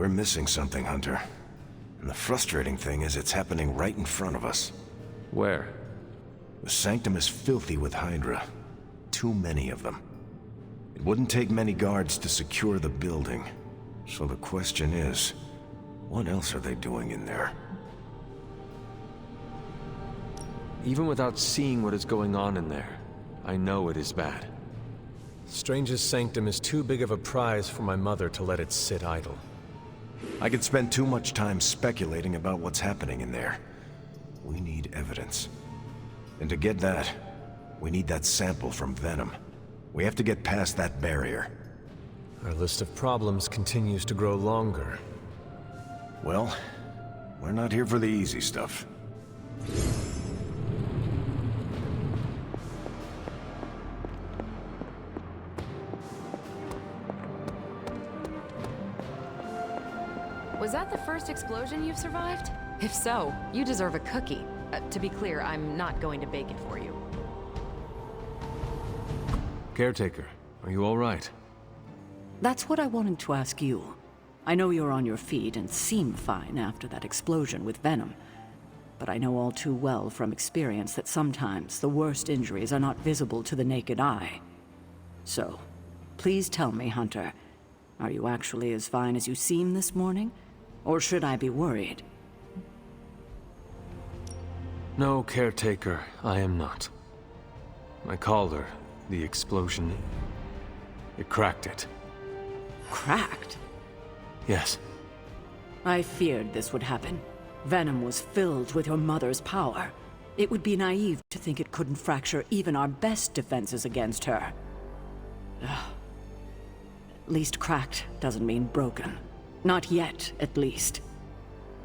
We're missing something, Hunter. And the frustrating thing is it's happening right in front of us. Where? The Sanctum is filthy with Hydra. Too many of them. It wouldn't take many guards to secure the building. So the question is, what else are they doing in there? Even without seeing what is going on in there, I know it is bad. Strange's Sanctum is too big of a prize for my mother to let it sit idle. I could spend too much time speculating about what's happening in there. We need evidence. And to get that, we need that sample from Venom. We have to get past that barrier. Our list of problems continues to grow longer. Well, we're not here for the easy stuff. Was that the first explosion you've survived? If so, you deserve a cookie. To be clear, I'm not going to bake it for you. Caretaker, are you all right? That's what I wanted to ask you. I know you're on your feet and seem fine after that explosion with Venom. But I know all too well from experience that sometimes the worst injuries are not visible to the naked eye. So, please tell me, Hunter, are you actually as fine as you seem this morning? Or should I be worried? No, Caretaker, I am not. My collar, the explosion, it cracked it. Cracked? Yes. I feared this would happen. Venom was filled with your mother's power. It would be naive to think it couldn't fracture even our best defenses against her. At least cracked doesn't mean broken. Not yet, at least.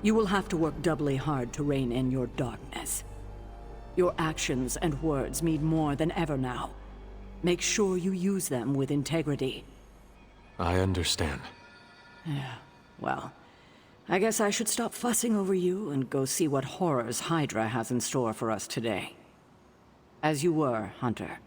You will have to work doubly hard to rein in your darkness. Your actions and words mean more than ever now. Make sure you use them with integrity. I understand. Yeah, well, I guess I should stop fussing over you and go see what horrors Hydra has in store for us today. As you were, Hunter.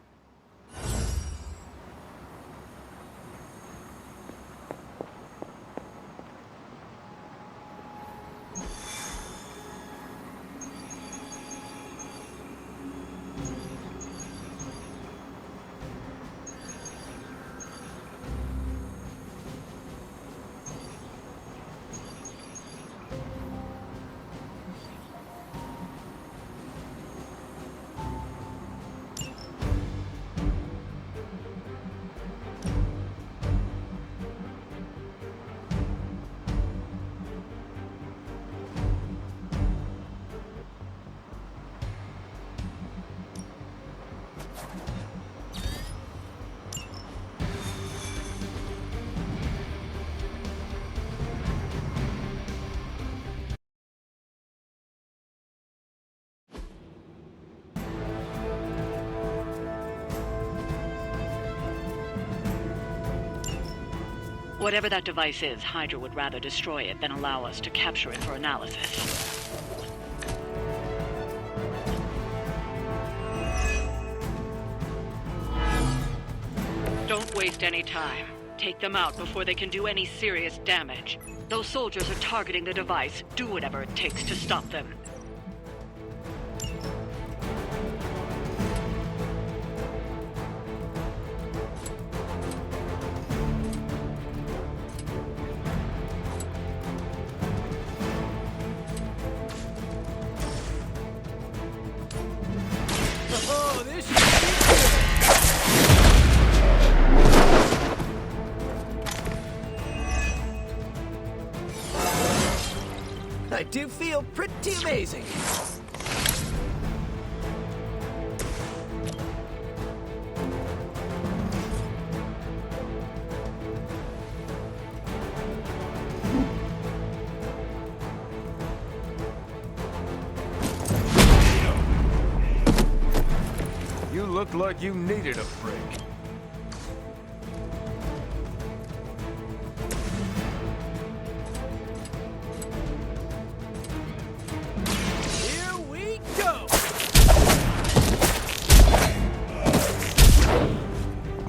Whatever that device is, Hydra would rather destroy it than allow us to capture it for analysis. Don't waste any time. Take them out before they can do any serious damage. Those soldiers are targeting the device. Do whatever it takes to stop them. I do feel pretty amazing. You looked like you needed a break.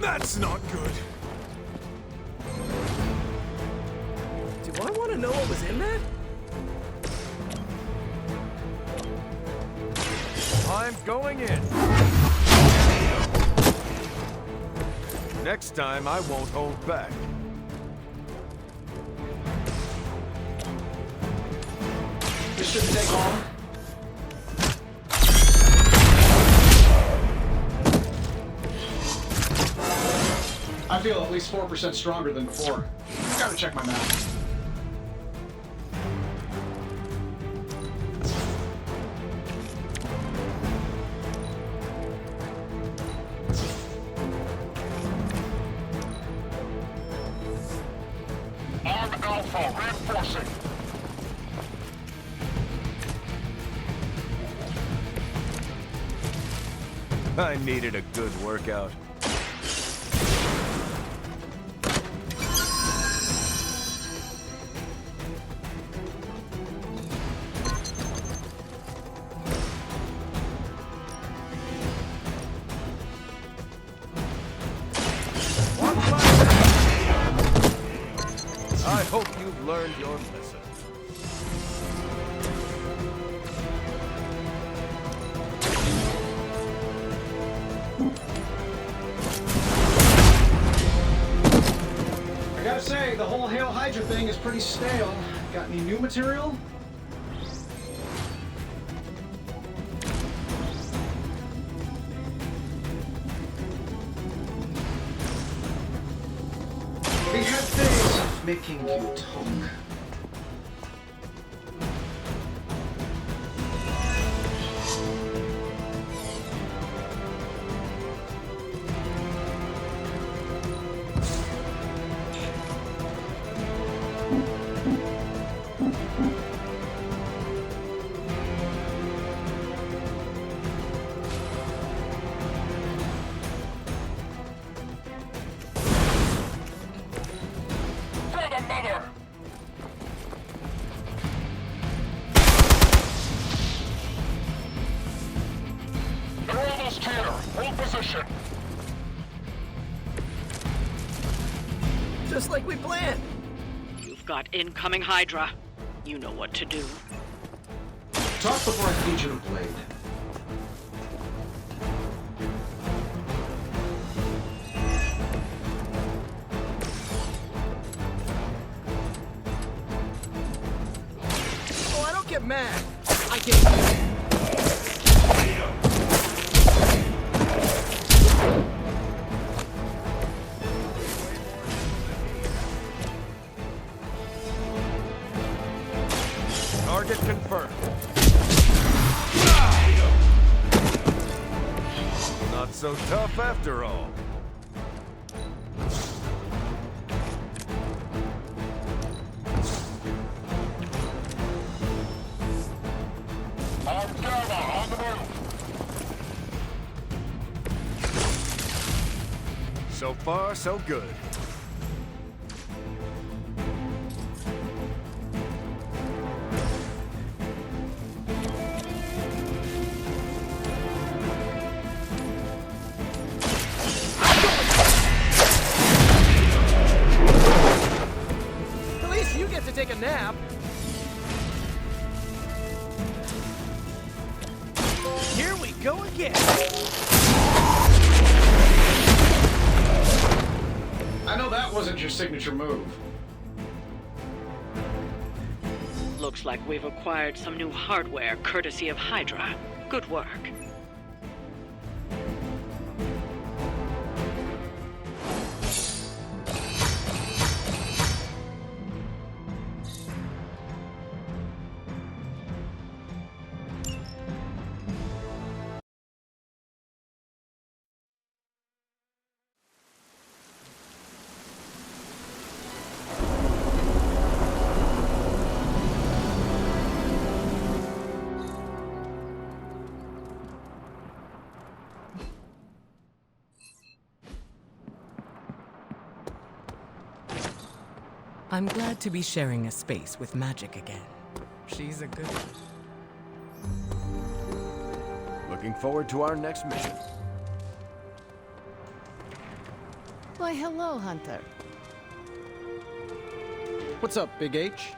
That's not good. Do I want to even know what was in that? I'm going in. Next time, I won't hold back. This shouldn't take long. I feel at least 4% stronger than before. Gotta check my math. On Alpha, reinforcing. I needed a good workout. I hope you've learned your lesson. I gotta say, the whole Hail Hydra thing is pretty stale. Got any new material? We have days of making you talk. For the mother! They're almost here. Hold position. Just like we planned. You've got incoming Hydra. You know what to do. Talk before I feed you a blade. Oh, I don't get mad. I get Target confirmed. Not so tough after all. On Gamma, on the move. So far, so good. At least you get to take a nap. Here we go again. I know that wasn't your signature move. Looks like we've acquired some new hardware courtesy of Hydra. Good work. I'm glad to be sharing a space with magic again. She's a good one. Looking forward to our next mission. Why, hello, Hunter. What's up, Big H?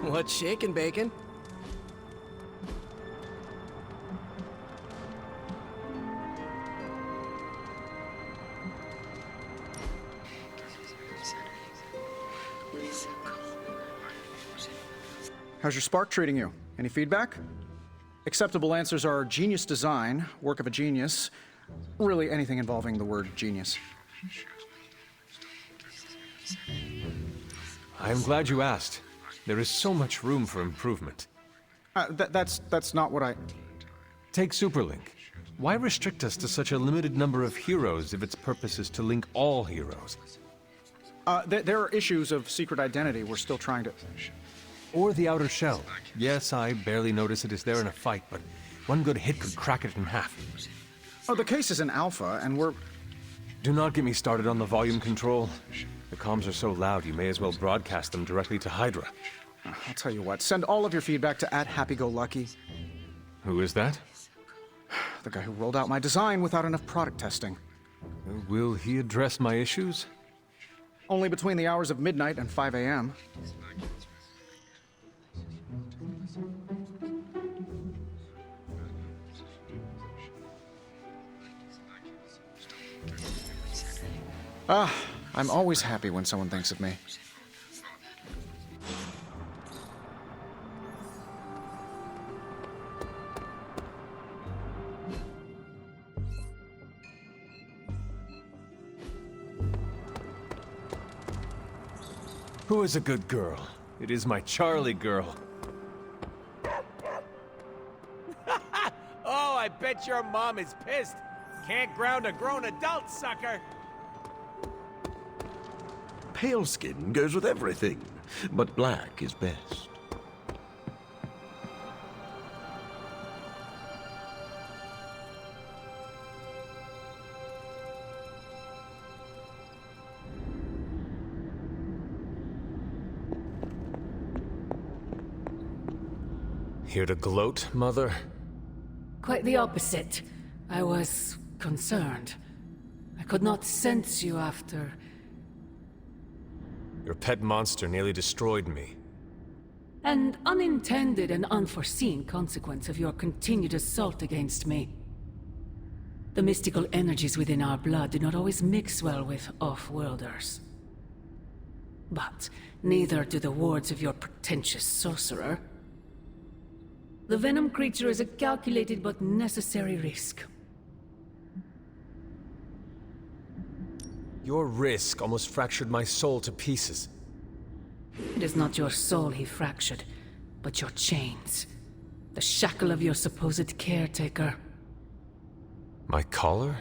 What's shaking, Bacon? How's your spark treating you? Any feedback? Acceptable answers are genius design, work of a genius, really anything involving the word genius. I'm glad you asked. There is so much room for improvement. That's not what I... Take Superlink. Why restrict us to such a limited number of heroes if its purpose is to link all heroes? There are issues of secret identity we're still trying to... Or the outer shell. Yes, I barely notice it is there in a fight, but one good hit could crack it in half. Oh, the case is in alpha, and we're... Do not get me started on the volume control. The comms are so loud, you may as well broadcast them directly to Hydra. I'll tell you what, send all of your feedback to @HappyGoLucky. Who is that? The guy who rolled out my design without enough product testing. Will he address my issues? Only between the hours of midnight and 5 a.m. I'm always happy when someone thinks of me. Who is a good girl? It is my Charlie girl. Oh, I bet your mom is pissed. Can't ground a grown adult, sucker. Pale skin goes with everything, but black is best. Here to gloat, Mother? Quite the opposite. I was concerned. I could not sense you after... Your pet monster nearly destroyed me. An unintended and unforeseen consequence of your continued assault against me. The mystical energies within our blood do not always mix well with off-worlders. But neither do the wards of your pretentious sorcerer. The venom creature is a calculated but necessary risk. Your risk almost fractured my soul to pieces. It is not your soul he fractured, but your chains. The shackle of your supposed caretaker. My collar?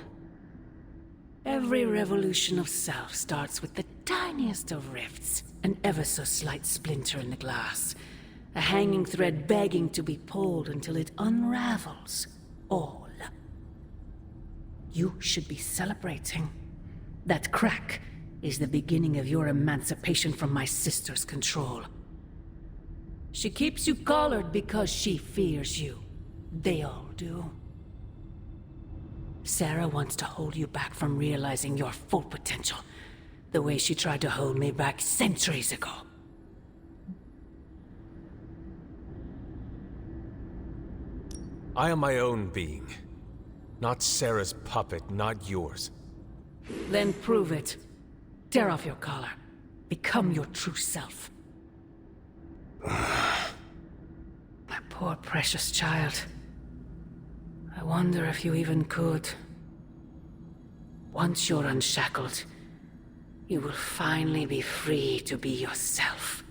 Every revolution of self starts with the tiniest of rifts. An ever so slight splinter in the glass. A hanging thread begging to be pulled until it unravels. All. You should be celebrating. That crack is the beginning of your emancipation from my sister's control. She keeps you collared because she fears you. They all do. Sarah wants to hold you back from realizing your full potential, the way she tried to hold me back centuries ago. I am my own being. Not Sarah's puppet, not yours. Then prove it. Tear off your collar. Become your true self. My poor precious child. I wonder if you even could. Once you're unshackled, you will finally be free to be yourself.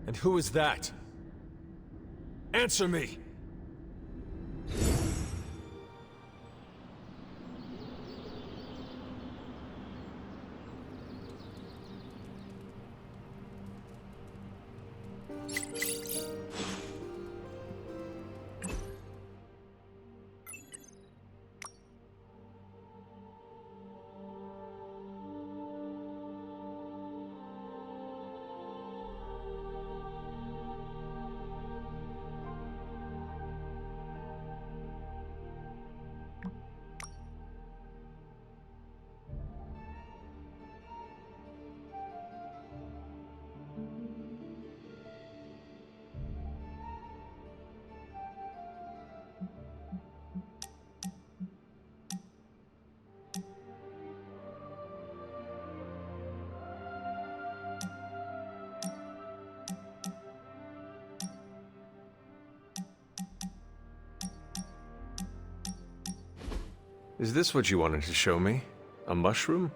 And who is that? Answer me! Is this what you wanted to show me? A mushroom?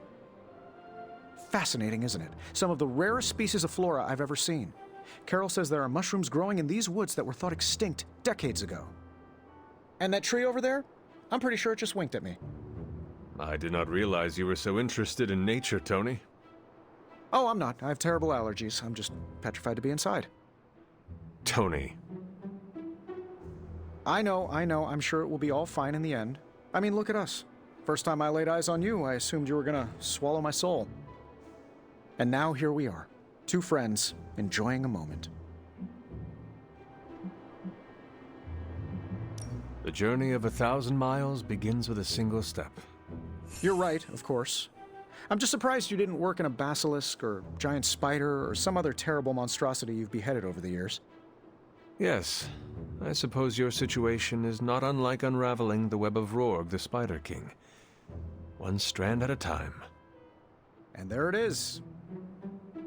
Fascinating, isn't it? Some of the rarest species of flora I've ever seen. Carol says there are mushrooms growing in these woods that were thought extinct decades ago. And that tree over there? I'm pretty sure it just winked at me. I did not realize you were so interested in nature, Tony. Oh, I'm not. I have terrible allergies. I'm just petrified to be inside. Tony. I know. I'm sure it will be all fine in the end. I mean, look at us. First time I laid eyes on you, I assumed you were gonna swallow my soul. And now here we are. Two friends, enjoying a moment. The journey of 1,000 miles begins with a single step. You're right, of course. I'm just surprised you didn't work in a basilisk or giant spider or some other terrible monstrosity you've beheaded over the years. Yes, I suppose your situation is not unlike unraveling the web of Rorg, the Spider King. One strand at a time. And there it is.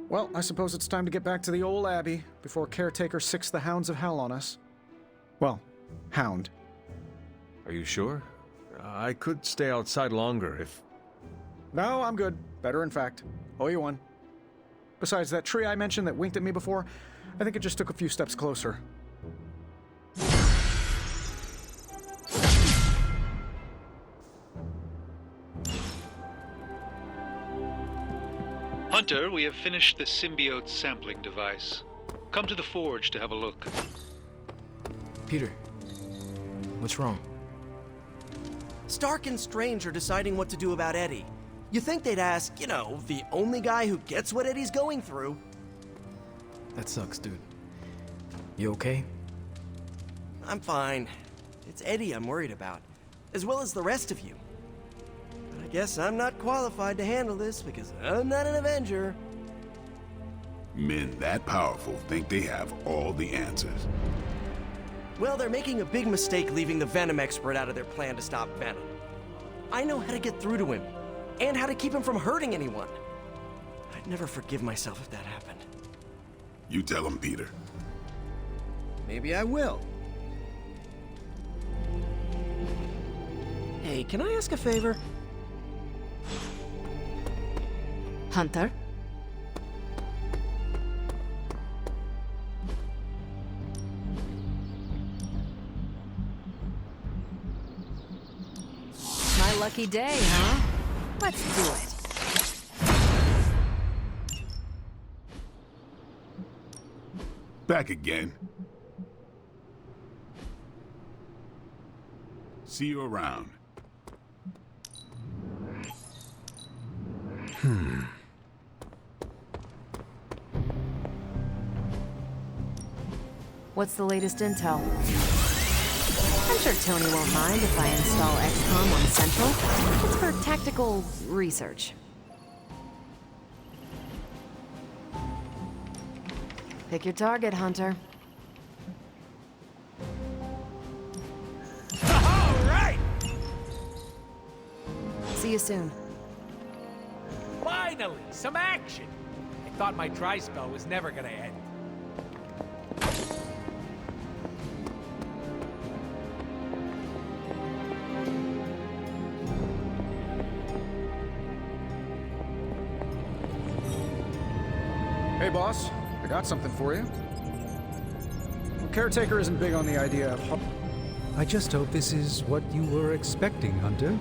Well, I suppose it's time to get back to the old Abbey before Caretaker sicks the hounds of hell on us. Well, hound. Are you sure? I could stay outside longer if... No, I'm good. Better, in fact. Owe you one. Besides, that tree I mentioned that winked at me before, I think it just took a few steps closer. Hunter, we have finished the symbiote sampling device. Come to the forge to have a look. Peter, what's wrong? Stark and Strange are deciding what to do about Eddie. You think they'd ask, you know, the only guy who gets what Eddie's going through. That sucks, dude. You okay? I'm fine. It's Eddie I'm worried about, as well as the rest of you. But I guess I'm not qualified to handle this because I'm not an Avenger. Men that powerful think they have all the answers. Well, they're making a big mistake leaving the Venom expert out of their plan to stop Venom. I know how to get through to him, and how to keep him from hurting anyone. I'd never forgive myself if that happened. You tell him, Peter. Maybe I will. Hey, can I ask a favor? Hunter? My lucky day, huh? Let's do it. Back again. See you around. What's the latest intel? I'm sure Tony won't mind if I install XCOM on Central. It's for tactical research. Pick your target, Hunter. All right! See you soon. Finally, some action! I thought my dry spell was never gonna end. Hey, boss. I got something for you. Well, Caretaker isn't big on the idea of... I just hope this is what you were expecting, Hunter.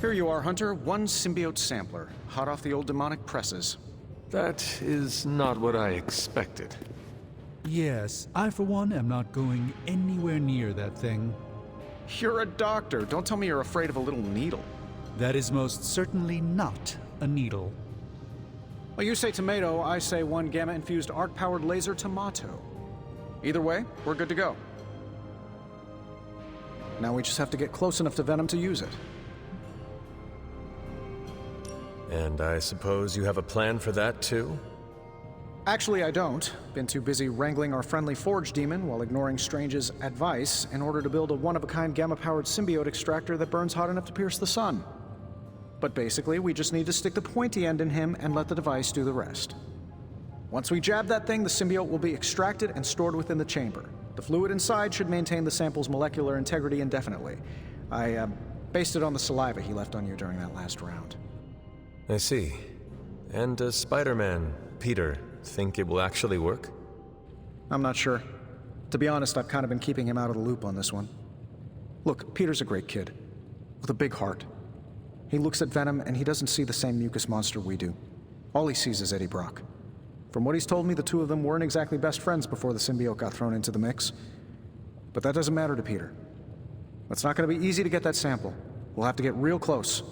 Here you are, Hunter. One symbiote sampler, hot off the old demonic presses. That is not what I expected. Yes, I for one am not going anywhere near that thing. You're a doctor. Don't tell me you're afraid of a little needle. That is most certainly not a needle. Well, you say tomato, I say one gamma-infused arc-powered laser tomato. Either way, we're good to go. Now we just have to get close enough to Venom to use it. And I suppose you have a plan for that, too? Actually, I don't. Been too busy wrangling our friendly Forge demon while ignoring Strange's advice in order to build a one-of-a-kind gamma-powered symbiote extractor that burns hot enough to pierce the sun. But basically, we just need to stick the pointy end in him and let the device do the rest. Once we jab that thing, the symbiote will be extracted and stored within the chamber. The fluid inside should maintain the sample's molecular integrity indefinitely. I based it on the saliva he left on you during that last round. I see. And does Spider-Man, Peter, think it will actually work? I'm not sure. To be honest, I've kind of been keeping him out of the loop on this one. Look, Peter's a great kid, with a big heart. He looks at Venom and he doesn't see the same mucus monster we do. All he sees is Eddie Brock. From what he's told me, the two of them weren't exactly best friends before the symbiote got thrown into the mix. But that doesn't matter to Peter. It's not going to be easy to get that sample. We'll have to get real close.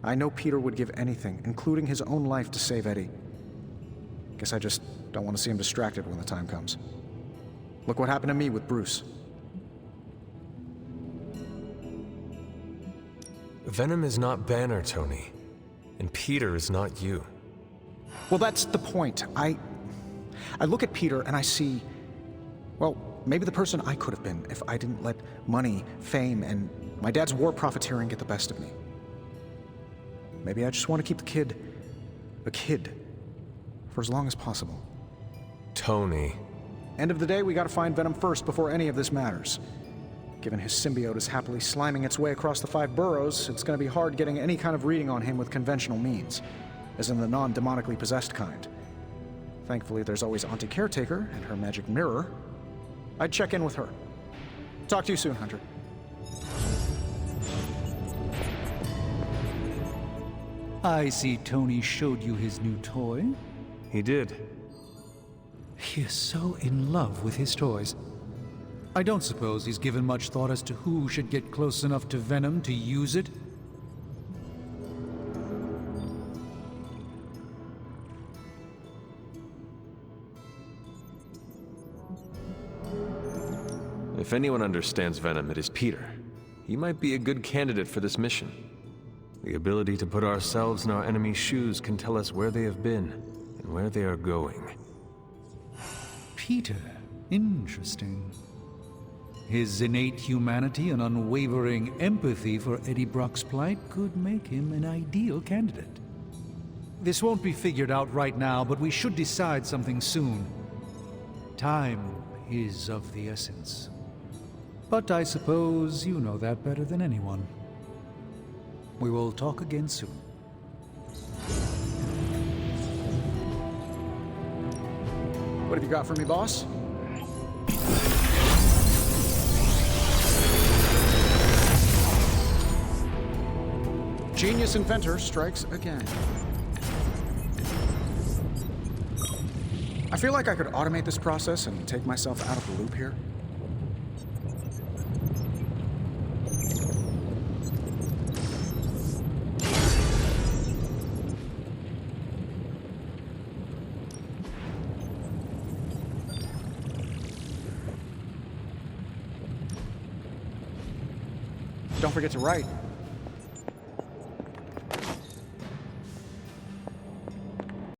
I know Peter would give anything, including his own life, to save Eddie. Guess I just don't want to see him distracted when the time comes. Look what happened to me with Bruce. Venom is not Banner, Tony. And Peter is not you. Well, that's the point. I look at Peter and I see, well, maybe the person I could have been if I didn't let money, fame, and my dad's war profiteering get the best of me. Maybe I just want to keep the kid a kid for as long as possible. Tony. End of the day, we gotta find Venom first before any of this matters. Given his symbiote is happily sliming its way across the 5 boroughs, it's gonna be hard getting any kind of reading on him with conventional means, as in the non-demonically possessed kind. Thankfully, there's always Auntie Caretaker and her magic mirror. I'd check in with her. Talk to you soon, Hunter. I see Tony showed you his new toy. He did. He is so in love with his toys. I don't suppose he's given much thought as to who should get close enough to Venom to use it. If anyone understands Venom, it is Peter. He might be a good candidate for this mission. The ability to put ourselves in our enemy's shoes can tell us where they have been and where they are going. Peter. Interesting. His innate humanity and unwavering empathy for Eddie Brock's plight could make him an ideal candidate. This won't be figured out right now, but we should decide something soon. Time is of the essence. But I suppose you know that better than anyone. We will talk again soon. What have you got for me, boss? Genius inventor strikes again. I feel like I could automate this process and take myself out of the loop here. Don't forget to write.